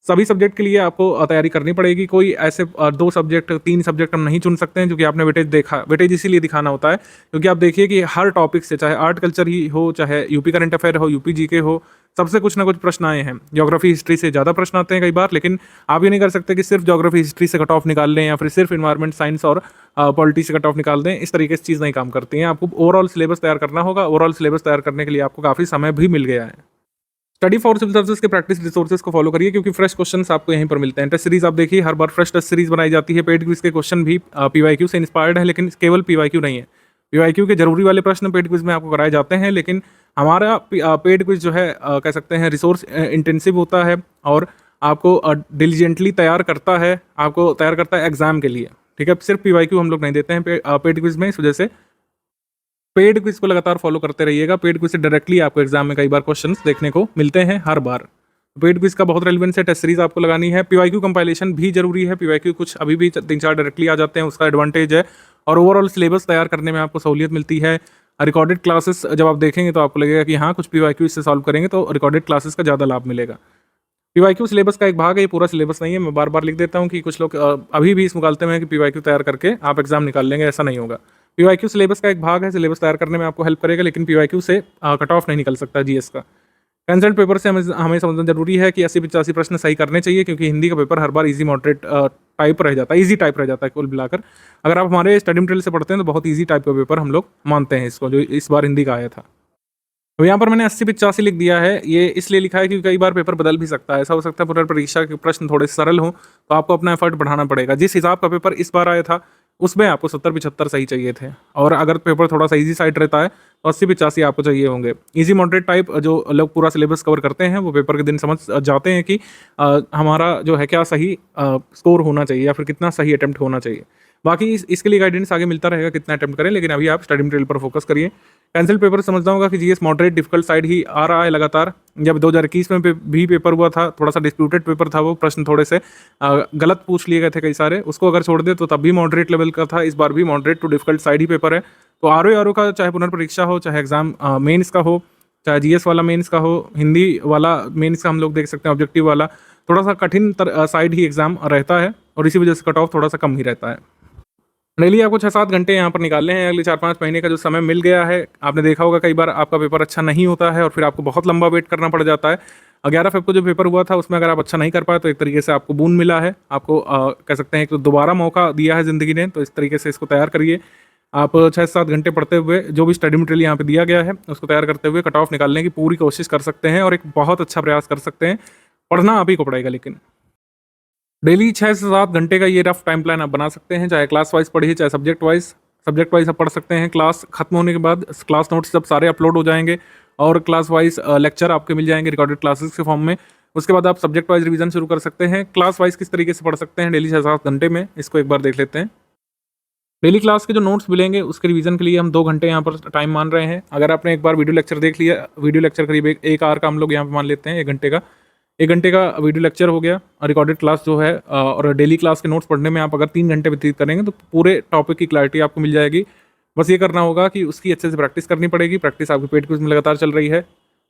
सभी सब्जेक्ट के लिए आपको तैयारी करनी पड़ेगी। कोई ऐसे 2 सब्जेक्ट 3 सब्जेक्ट हम नहीं चुन सकते हैं, क्योंकि आपने वेटेज देखा। वेटेज इसीलिए दिखाना होता है क्योंकि आप देखिए कि हर टॉपिक से, चाहे आर्ट कल्चर ही हो, चाहे यूपी करंट अफेयर हो, यूपी जीके हो, सबसे कुछ ना कुछ प्रश्न आए हैं। ज्योग्राफी हिस्ट्री से ज़्यादा प्रश्न आते हैं कई बार, लेकिन आप ये नहीं कर सकते कि सिर्फ ज्योग्राफी हिस्ट्री से कट ऑफ निकाल लें या फिर सिर्फ इन्वायरमेंट साइंस और पॉलिटी से कट ऑफ निकाल दें। इस तरीके से चीज़ नहीं काम करती हैं। आपको ओवरऑल सिलेबस तैयार करना होगा। ओवरऑल सिलेबस तैयार करने के लिए आपको काफ़ी समय भी मिल गया है। स्टडी फॉर सिविल सर्विस के प्रैक्टिस रिसोर्सेज को फॉलो करिए, क्योंकि फ्रेश क्वेश्चंस आपको यहीं पर मिलते हैं। टेस्ट सीरीज आप देखिए, हर बार फ्रेश टेस्ट सीरीज बनाई जाती है। पेड क्विज के क्वेश्चन भी पीवाईक्यू से इंस्पायर्ड है, लेकिन केवल पीवाईक्यू नहीं है। पीवाईक्यू के जरूरी वाले प्रश्न पेड क्विज में आपको कराए जाते हैं, लेकिन हमारा पेड क्विज जो है कह सकते हैं रिसोर्स इंटेंसिव होता है और आपको डिलीजेंटली तैयार करता है, आपको तैयार करता है एग्जाम के लिए। ठीक है, सिर्फ पीवाईक्यू हम लोग नहीं देते हैं पेड क्विज में। इस वजह से पेड क्विज को लगातार फॉलो करते रहिएगा। पेड क्विज से डायरेक्टली आपको एग्जाम में कई बार क्वेश्चंस देखने को मिलते हैं हर बार। पेड क्विज का बहुत रेलिवेंस है। टेस्ट सीरीज आपको लगानी है। पीवाईक्यू कंपाइलेशन भी जरूरी है। पीवाईक्यू कुछ अभी भी 3-4 डायरेक्टली आ जाते हैं, उसका एडवांटेज है। और ओवरऑल सिलेबस तैयार करने में आपको सहूलियत मिलती है। रिकॉर्डेड क्लासेस जब आप देखेंगे तो आपको लगेगा कि हाँ, कुछ पीवाईक्यू इससे सॉल्व करेंगे तो रिकॉर्डेड क्लासेस का ज़्यादा लाभ मिलेगा। पीवाईक्यू सिलेबस का एक भाग है, ये पूरा सिलेबस नहीं है। मैं बार बार लिख देता हूँ कि कुछ लोग अभी भी इस मुकालते में है कि पीवाईक्यू तैयार करके आप एग्जाम निकाल लेंगे, ऐसा नहीं होगा। पीवाईक्यू सिलेबस का एक भाग है, सिलेबस तैयार करने में आपको हेल्प करेगा, लेकिन पीवाईक्यू से कट ऑफ नहीं निकल सकता जीएस का। कंसल्ट पेपर से हमें समझना जरूरी है कि 80-85 प्रश्न सही करने चाहिए, क्योंकि हिंदी का पेपर हर बार इजी मॉडरेट टाइप रह जाता है, इजी टाइप रह जाता है कुल मिलाकर। अगर आप हमारे स्टडी मटेरियल से पढ़ते हैं तो बहुत इजी टाइप का पेपर हम लोग मानते हैं इसको, जो इस बार हिंदी का आया था। तो यहाँ पर मैंने 80-85 लिख दिया है। ये इसलिए लिखा है क्योंकि कई बार पेपर बदल भी सकता है। ऐसा हो सकता है पुनर्परीक्षा के प्रश्न थोड़े सरल हों, तो आपको अपना एफर्ट बढ़ाना पड़ेगा। जिस हिसाब का पेपर इस बार आया था उसमें आपको 70-75 सही चाहिए थे, और अगर पेपर थोड़ा सा इजी साइड रहता है तो 80-85 आपको चाहिए होंगे। इजी मॉडरेट टाइप जो लोग पूरा सिलेबस कवर करते हैं वो पेपर के दिन समझ जाते हैं कि हमारा जो है क्या सही स्कोर होना चाहिए या फिर कितना सही अटेम्प्ट होना चाहिए। बाकी इसके लिए गाइडेंस आगे मिलता रहेगा कितना अटेम्प्ट करें, लेकिन अभी आप स्टडी मटेरियल पर फोकस करिए। कैंसिल पेपर समझता हूँ कि जीएस मॉडरेट डिफिकल्ट साइड ही आ रहा है लगातार। जब 2021 में भी पेपर हुआ था, थोड़ा सा डिस्प्यूटेड पेपर था, वो प्रश्न थोड़े से गलत पूछ लिए गए थे कई सारे। उसको अगर छोड़ दे तो तब भी मॉडरेट लेवल का था। इस बार भी मॉडरेट टू डिफिकल्ट साइड ही पेपर है। तो आरओ का चाहे पुनर्परीक्षा हो, चाहे एग्जाम मेन्स का हो, चाहे जीएस वाला मेन्स का हो, हिंदी वाला मेन्स का हम लोग देख सकते हैं ऑब्जेक्टिव वाला, थोड़ा सा कठिन साइड ही एग्जाम रहता है और इसी वजह से कट ऑफ थोड़ा सा कम ही रहता है। डेली आपको 6-7 घंटे यहाँ पर निकालने हैं। अगले 4-5 महीने का जो समय मिल गया है, आपने देखा होगा कई बार आपका पेपर अच्छा नहीं होता है और फिर आपको बहुत लंबा वेट करना पड़ जाता है। 11 फरवरी को जो पेपर हुआ था उसमें अगर आप अच्छा नहीं कर पाए तो एक तरीके से आपको बून मिला है, आपको कह सकते हैं कि दोबारा मौका दिया है ज़िंदगी ने। तो इस तरीके से इसको तैयार करिए। आप 6-7 घंटे पढ़ते हुए जो भी स्टडी मटेरियल यहाँ पे दिया गया है उसको तैयार करते हुए कट ऑफ निकालने की पूरी कोशिश कर सकते हैं और एक बहुत अच्छा प्रयास कर सकते हैं। पढ़ना आप ही को पड़ेगा, लेकिन डेली 6 से 7 घंटे का ये रफ टाइम प्लान आप बना सकते हैं। चाहे क्लास वाइज पढ़िए, चाहे सब्जेक्ट वाइज आप पढ़ सकते हैं। क्लास खत्म होने के बाद क्लास नोट्स जब सारे अपलोड हो जाएंगे और क्लास वाइज लेक्चर आपके मिल जाएंगे रिकॉर्डेड क्लासेस के फॉर्म में, उसके बाद आप सब्जेक्ट वाइज रिवीजन शुरू कर सकते हैं। क्लास वाइज किस तरीके से पढ़ सकते हैं डेली 6-7 घंटे में, इसको एक बार देख लेते हैं। डेली क्लास के जो नोट्स मिलेंगे उसके रिवीजन के लिए हम 2 घंटे यहाँ पर टाइम मान रहे हैं। अगर आपने एक बार वीडियो लेक्चर देख लिया, वीडियो लेक्चर करीब 1 आवर का हम लोग यहाँ पर मान लेते हैं, 1 घंटे का वीडियो लेक्चर हो गया। रिकॉर्डेड क्लास जो है और डेली क्लास के नोट्स पढ़ने में आप अगर 3 घंटे व्यतीत करेंगे तो पूरे टॉपिक की क्लैरिटी आपको मिल जाएगी। बस ये करना होगा कि उसकी अच्छे से प्रैक्टिस करनी पड़ेगी। प्रैक्टिस आपकी पेड क्विज में लगातार चल रही है।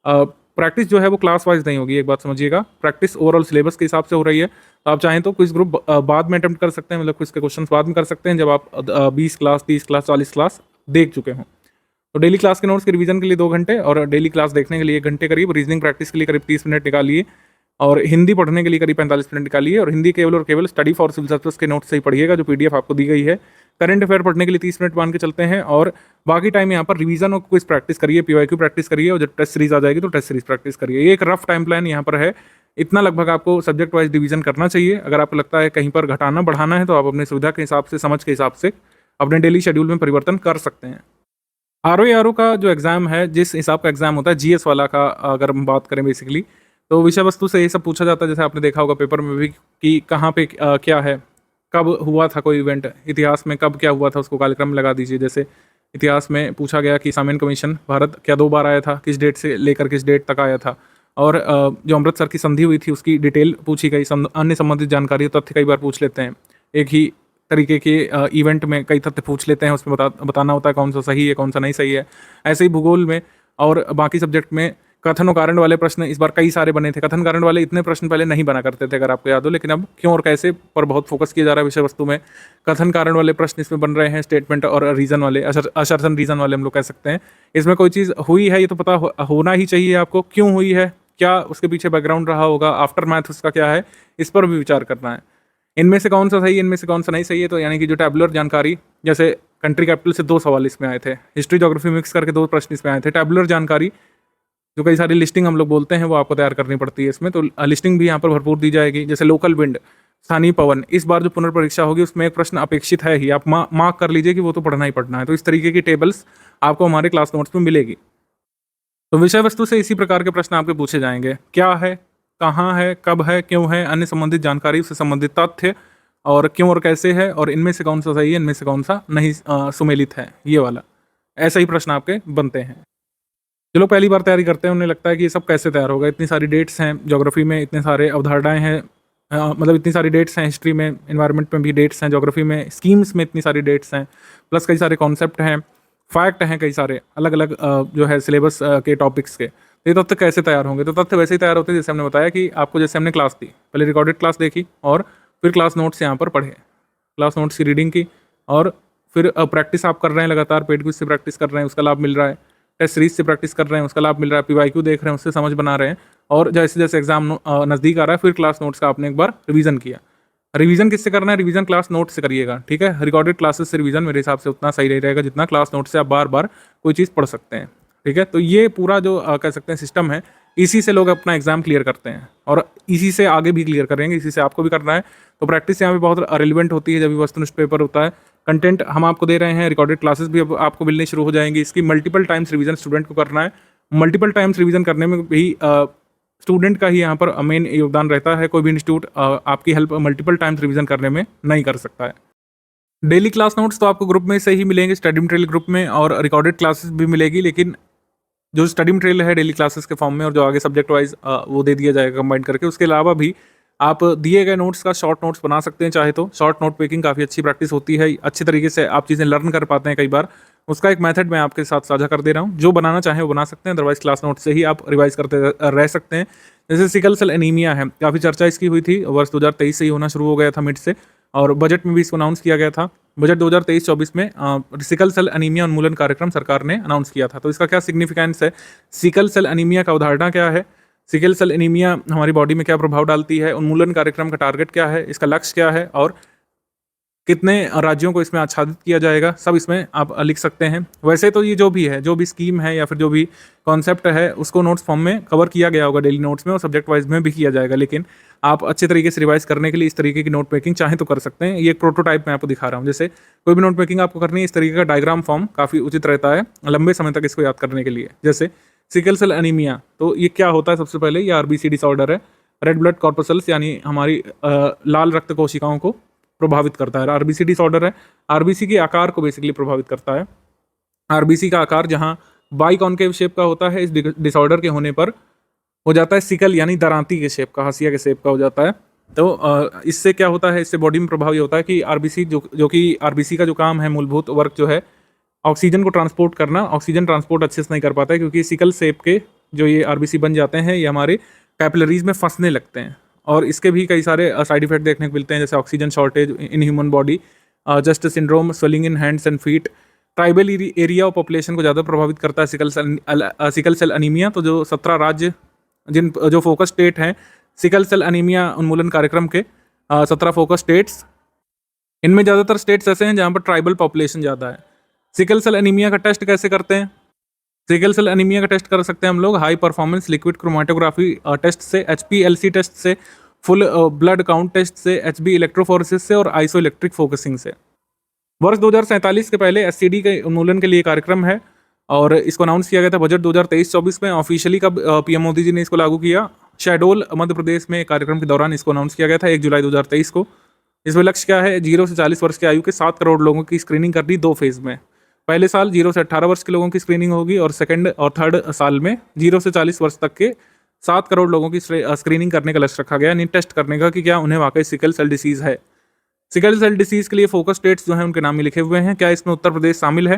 प्रैक्टिस जो है वो क्लास वाइज नहीं होगी, एक बात समझिएगा। प्रैक्टिस ओवरऑल सिलेबस के हिसाब से हो रही है। तो आप चाहें तो क्विज ग्रुप बाद में अटेम्प्ट कर सकते हैं, मतलब क्विज के क्वेश्चन बाद में कर सकते हैं जब आप 20 क्लास, 30 क्लास, 40 क्लास देख चुके हों। तो डेली क्लास के नोट्स के रिवीजन के लिए 2 घंटे और डेली क्लास देखने के लिए 1 घंटे करीब, रीजनिंग प्रैक्टिस के लिए करीब 30 मिनट निकालिए और हिंदी पढ़ने के लिए करीब 45 मिनट निकालिए। और हिंदी केवल और केवल स्टडी फॉर सिविल सर्विस के नोट्स से ही पढ़िएगा जो PDF आपको दी गई है। करंट अफेयर पढ़ने के लिए 30 मिनट मान के चलते हैं, और बाकी टाइम यहाँ पर रिवीजन और क्विज प्रैक्टिस करिए, पीवाईक्यू प्रैक्टिस करिए, और जब टेस्ट सीरीज आ जाएगी तो टेस्ट सीरीज प्रैक्टिस करिए। ये एक रफ टाइम प्लान यहाँ पर है। इतना लगभग आपको सब्जेक्ट वाइज डिवीजन करना चाहिए। अगर आपको लगता है कहीं पर घटाना बढ़ाना है तो आप अपनी सुविधा के हिसाब से, समझ के हिसाब से अपने डेली शेड्यूल में परिवर्तन कर सकते हैं। आरओ का जो एग्ज़ाम है, जिस हिसाब का एग्ज़ाम होता है जीएस वाला का, अगर हम बात करें बेसिकली, तो विषय वस्तु से ये सब पूछा जाता है। जैसे आपने देखा होगा पेपर में भी कि कहाँ पे क्या है, कब हुआ था कोई इवेंट, इतिहास में कब क्या हुआ था उसको कालक्रम में लगा दीजिए। जैसे इतिहास में पूछा गया कि सामयिक कमीशन भारत क्या 2 बार आया था, किस डेट से लेकर किस डेट तक आया था, और जो अमृतसर की संधि हुई थी उसकी डिटेल पूछी गई। अन्य संबंधित जानकारी तथ्य कई बार पूछ लेते हैं, एक ही तरीके के इवेंट में कई तथ्य पूछ लेते हैं, उसमें बताना होता है कौन सा सही है कौन सा नहीं सही है। ऐसे ही भूगोल में और बाकी सब्जेक्ट में कथन और कारण वाले प्रश्न इस बार कई सारे बने थे। कथन कारण वाले इतने प्रश्न पहले नहीं बना करते थे, अगर आपको याद हो, लेकिन अब क्यों और कैसे पर बहुत फोकस किया जा रहा है विषय वस्तु में। कथन कारण वाले प्रश्न इसमें बन रहे हैं, स्टेटमेंट और रीजन वाले, असर्शन रीजन वाले हम लोग कह सकते हैं। इसमें कोई चीज़ हुई है ये तो पता होना ही चाहिए आपको, क्यों हुई है, क्या उसके पीछे बैकग्राउंड रहा होगा, आफ्टर मैथ उसका क्या है, इस पर भी विचार करना है। इनमें से कौन सा सही है, इनमें से कौन सा नहीं सही है, तो यानी कि जो टैबुलर जानकारी, जैसे कंट्री कैपिटल से 2 सवाल इसमें आए थे, हिस्ट्री ज्योग्राफी मिक्स करके 2 प्रश्न इसमें आए थे। टैबुलर जानकारी जो कई सारी लिस्टिंग हम लोग बोलते हैं वो आपको तैयार करनी पड़ती है इसमें, तो लिस्टिंग भी यहाँ पर भरपूर दी जाएगी। जैसे लोकल विंड, स्थानीय पवन, इस बार जो पुनर्परीक्षा होगी उसमें एक प्रश्न अपेक्षित है ही, आप मार्क कर लीजिए कि वो तो पढ़ना ही पढ़ना है। तो इस तरीके की टेबल्स आपको हमारे क्लास नोट्स में मिलेगी। तो विषय वस्तु से इसी प्रकार के प्रश्न आपके पूछे जाएंगे, क्या है, कहाँ है, कब है, क्यों है, अन्य संबंधित जानकारी, उससे संबंधित तथ्य, और क्यों और कैसे है, और इनमें से कौन सा सही है, इनमें से कौन सा नहीं सुमेलित है, ये वाला। ऐसा ही प्रश्न आपके बनते हैं। जो लोग पहली बार तैयारी करते हैं उन्हें लगता है कि ये सब कैसे तैयार होगा, इतनी सारी डेट्स हैं ज्योग्राफी में, इतने सारे अवधारणाएं हैं, मतलब इतनी सारी डेट्स हैं हिस्ट्री में, इन्वायरमेंट में भी डेट्स हैं, ज्योग्राफी में स्कीम्स में इतनी सारी डेट्स हैं, प्लस कई सारे कॉन्सेप्ट हैं, फैक्ट हैं कई सारे अलग अलग जो है सिलेबस के टॉपिक्स के। तो ये तथ्य कैसे तैयार होंगे, तो तथ्य वैसे ही तैयार होते हैं जैसे हमने बताया कि आपको, जैसे हमने क्लास दी, पहले रिकॉर्डेड क्लास देखी और फिर क्लास नोट्स यहाँ पर पढ़े, क्लास नोट्स की रीडिंग की, और फिर प्रैक्टिस आप कर रहे हैं लगातार, पेड क्विज से प्रैक्टिस कर रहे हैं उसका लाभ मिल रहा है, टेस्ट सीरीज से प्रैक्टिस कर रहे हैं उसका लाभ मिल रहा है, पीवाईक्यू देख रहे हैं उससे समझ बना रहे हैं, और जैसे जैसे एग्जाम नज़दीक आ रहा है फिर क्लास नोट्स का आपने एक बार रिवीजन किया। रिवीजन किससे करना है, रिवीजन क्लास नोट से करिएगा, ठीक है। रिकॉर्डेड क्लासेस से रिवीजन मेरे हिसाब से उतना सही नहीं रहेगा जितना क्लास नोट से आप बार बार कोई चीज़ पढ़ सकते हैं, ठीक है। तो ये पूरा जो कह सकते हैं सिस्टम है, इसी से लोग अपना एग्जाम क्लियर करते हैं और इसी से आगे भी क्लियर करेंगे, इसी से आपको भी करना है। तो प्रैक्टिस यहाँ पे बहुत रिलेवेंट होती है जब भी वस्तुनिष्ठ पेपर होता है। कंटेंट हम आपको दे रहे हैं, रिकॉर्डेड क्लासेस भी अब आपको मिलनी शुरू हो जाएंगी। इसकी मल्टीपल टाइम्स रिवीजन स्टूडेंट को करना है। मल्टीपल टाइम्स रिवीजन करने में भी स्टूडेंट का ही यहाँ पर मेन योगदान रहता है। कोई भी इंस्टीट्यूट आपकी हेल्प मल्टीपल टाइम्स रिवीजन करने में नहीं कर सकता है। डेली क्लास नोट्स तो आपको ग्रुप में से ही मिलेंगे, स्टडी मटेरियल ग्रुप में, और रिकॉर्डेड क्लासेस भी मिलेगी, लेकिन जो स्टडी मटेरियल है डेली क्लासेस के फॉर्म में और जो आगे सब्जेक्ट वाइज वो दे दिया जाएगा कंबाइन करके। उसके अलावा भी आप दिए गए नोट्स का शॉर्ट नोट्स बना सकते हैं चाहे तो। शॉर्ट नोट मेकिंग काफ़ी अच्छी प्रैक्टिस होती है, अच्छे तरीके से आप चीज़ें लर्न कर पाते हैं कई बार। उसका एक मेथड मैं आपके साथ साझा कर दे रहा हूँ, जो बनाना चाहें वो बना सकते हैं, अदरवाइज क्लास नोट से ही आप रिवाइज करते रह सकते हैं। जैसे सिकल सेल एनीमिया है, काफ़ी चर्चा इसकी हुई थी, वर्ष 2023 से ही होना शुरू हो गया था मिड से, और बजट में भी इसको अनाउंस किया गया था। बजट 2023-24 में सिकल सेल एनीमिया उन्मूलन कार्यक्रम सरकार ने अनाउंस किया था। तो इसका क्या सिग्निफिकेंस है, सिकल सेल एनीमिया का अवधारणा क्या है, सिकल सेल एनीमिया हमारी बॉडी में क्या प्रभाव डालती है, उन्मूलन कार्यक्रम का टारगेट क्या है, इसका लक्ष्य क्या है, और कितने राज्यों को इसमें आच्छादित किया जाएगा, सब इसमें आप लिख सकते हैं। वैसे तो ये जो भी है, जो भी स्कीम है या फिर जो भी कॉन्सेप्ट है, उसको नोट्स फॉर्म में कवर किया गया होगा डेली नोट्स में, और सब्जेक्ट वाइज में भी किया जाएगा। लेकिन आप अच्छे तरीके से रिवाइज करने के लिए इस तरीके की नोट मेकिंग चाहें तो कर सकते हैं। ये एक प्रोटोटाइप मैं आपको दिखा रहा हूँ। जैसे कोई भी नोट मेकिंग आपको करनी है, इस तरीके का डायग्राम फॉर्म काफ़ी उचित रहता है लंबे समय तक इसको याद करने के लिए। जैसे सिकल सेल एनीमिया, तो ये क्या होता है, सबसे पहले ये आरबीसी डिसऑर्डर है, रेड ब्लड कॉर्पसल्स, यानी हमारी लाल रक्त कोशिकाओं को प्रभावित करता है। आरबीसी डिसऑर्डर है, आरबीसी के आकार को बेसिकली प्रभावित करता है। आरबीसी का आकार जहाँ बाइकॉन्केव शेप का होता है, इस डिसऑर्डर के होने पर हो जाता है सिकल, यानी दरांती के शेप का, हंसिया के शेप का हो जाता है। तो इससे क्या होता है, इससे बॉडी में प्रभाव ये होता है कि आरबीसी जो कि आरबीसी का जो काम है, मूलभूत वर्क जो है, ऑक्सीजन को ट्रांसपोर्ट करना, ऑक्सीजन ट्रांसपोर्ट अच्छे से नहीं कर पाता है, क्योंकि सिकल शेप के जो ये आरबीसी बन जाते हैं, ये हमारे कैपिलरीज में फंसने लगते हैं, और इसके भी कई सारे साइड इफेक्ट देखने को मिलते हैं, जैसे oxygen shortage in human body, just syndrome, swelling in hands and feet. Tribal area of population को ज़्यादा प्रभावित करता है सिकल सेल एनीमिया। तो जो 17 राज्य जो फोकस स्टेट हैं सिकल सेल एनीमिया उन्मूलन कार्यक्रम के, 17 फोकस स्टेट्स इनमें ज़्यादातर स्टेट्स ऐसे हैं जहाँ पर ट्राइबल पॉपुलेशन ज़्यादा है। सिकल सेल एनीमिया का टेस्ट कैसे करते हैं? सिकल सेल एनीमिया का टेस्ट कर सकते हैं हम लोग high performance liquid chromatography test से, HPLC टेस्ट से, फुल ब्लड काउंट टेस्ट से, HB इलेक्ट्रोफोरेसिस से और आइसो इलेक्ट्रिक फोकसिंग से। वर्ष 2047 के पहले SCD के उन्मूलन के लिए कार्यक्रम है और इसको अनाउंस किया गया था बजट 2023-24 में। ऑफिशियली कब PM मोदी जी ने इसको लागू किया? शहडोल मध्य प्रदेश में कार्यक्रम के दौरान इसको अनाउंस किया गया था 1 जुलाई 2023 को। इसमें लक्ष्य क्या है? 0 से 40 वर्ष की आयु के 7 करोड़ लोगों की स्क्रीनिंग करनी 2 फेज में। पहले साल 0 से 18 वर्ष के लोगों की स्क्रीनिंग होगी और सेकंड और थर्ड साल में 0 से 40 वर्ष तक के 7 करोड़ लोगों की स्क्रीनिंग करने का लक्ष्य रखा गया, यानी टेस्ट करने का कि क्या उन्हें वाकई सिकल सेल डिसीज है। सिकल सेल डिसीज के लिए फोकस स्टेट्स जो हैं उनके नाम में लिखे हुए हैं। क्या इसमें उत्तर प्रदेश शामिल है?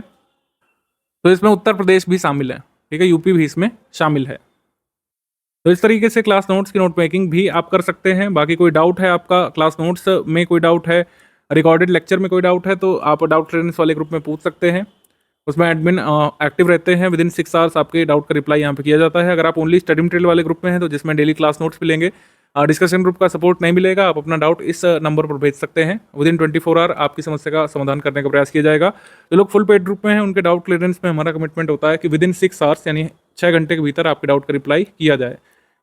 तो इसमें उत्तर प्रदेश भी शामिल है, ठीक है, यूपी भी इसमें शामिल है। तो इस तरीके से क्लास नोट्स की नोट मेकिंग भी आप कर सकते हैं। बाकी कोई डाउट है आपका, क्लास नोट्स में कोई डाउट है, रिकॉर्डेड लेक्चर में कोई डाउट है, तो आप डाउट क्लियरेंस वाले ग्रुप में पूछ सकते हैं। उसमें एडमिन एक्टिव रहते हैं, विदिन 6 आवर्स आपके डाउट का रिप्लाई यहाँ पे किया जाता है। अगर आप ओनली स्टडी मटेरियल वाले ग्रुप में हैं तो जिसमें डेली क्लास नोट्स भी लेंगे, डिस्कशन ग्रुप का सपोर्ट नहीं मिलेगा, आप अपना डाउट इस नंबर पर भेज सकते हैं। विदिन 24 आवर आपकी समस्या का समाधान करने का प्रयास किया जाएगा। जो लोग फुल पेड ग्रुप में हैं उनके डाउट क्लियरेंस में हमारा कमिटमेंट होता है कि विदिन 6 आवर्स यानी 6 घंटे के भीतर आपके डाउट का रिप्लाई किया जाए।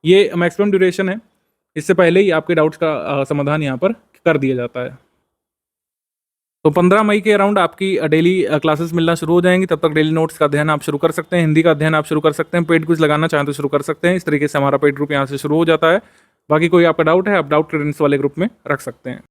ये मैक्सिमम ड्यूरेशन है, इससे पहले ही आपके डाउट्स का समाधान यहाँ पर कर दिया जाता है। तो 15 मई के अराउंड आपकी डेली क्लासेस मिलना शुरू हो जाएंगी। तब तक डेली नोट्स का अध्ययन आप शुरू कर सकते हैं, हिंदी का अध्ययन आप शुरू कर सकते हैं, पेड क्विज लगाना चाहें तो शुरू कर सकते हैं। इस तरीके से हमारा पेड ग्रुप यहाँ से शुरू हो जाता है। बाकी कोई आपका डाउट है आप डाउट क्लियरेंस वाले ग्रुप में रख सकते हैं।